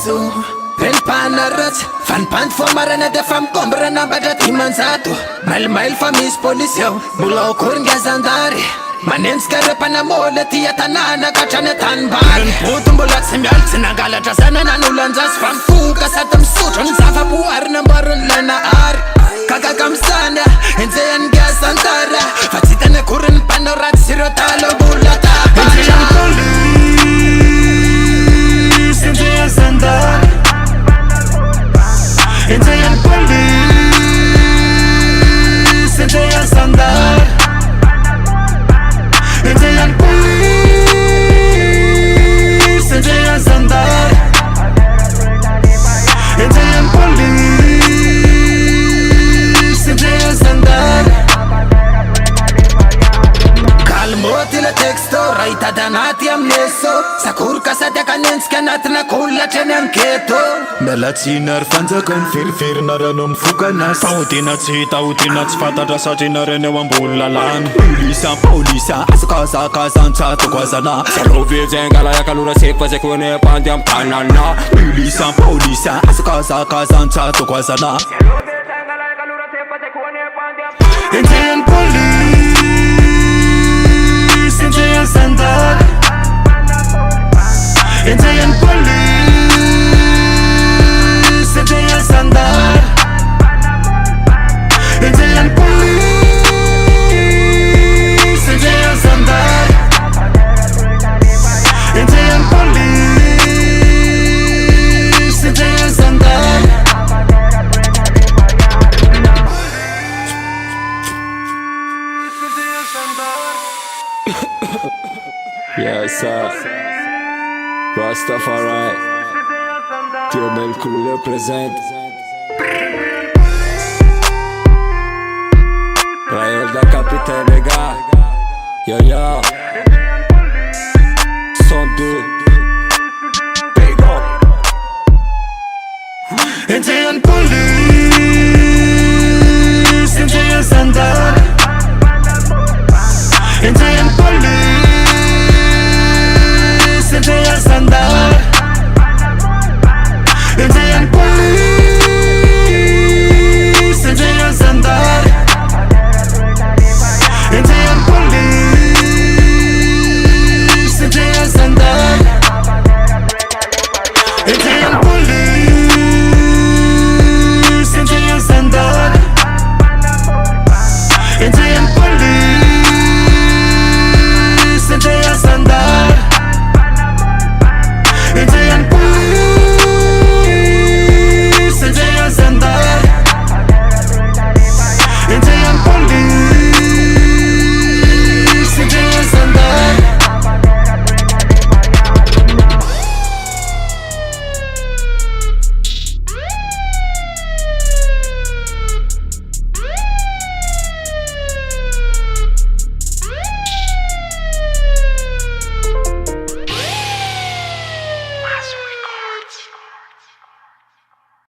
so Penpanarats Fan pant for marana de fam kombrana bada timanzato Mail fa mis polisio Bulo kurngya zandari Manenska repana mole tia tanana kachane tanbari Putum bulat semyaltsi nagala jasana nanulanzas Fam fuga satam sutron zafa buar nambarun lena ar Kaka kamsana enzeyan gasantara Fatsitane kurun panorat sirotalo bulata Enzeyan police Enzeyan sandar Enzeyan police Enzeyan sandar Enzeyan police Enzeyan sandar Enzeyan police Enzeyan sandar Kalmoti le teksto raita danati amneso Sakur kasate kanenska natna kulla chenem keto Melatsinar fanjakan firfirna ranom fukanas Tautinatsy fatatra satria nareny eo ambolalan Polisa asakazakazantsy tokoazana Sarovejengala yakalora sefa zay koa nepandy am tanana Polisa asakazakazantsy tokoazana Enzeyan police Enzeyan sandar Enzeyan police Enzeyan sandar Enzeyan police Enzeyan sandar Enzeyan police Enzeyan sandar Yes sir Rastafari TML crew represent Rayon da capitaine les gars Yo yo Son 2 Big up Enzeyan police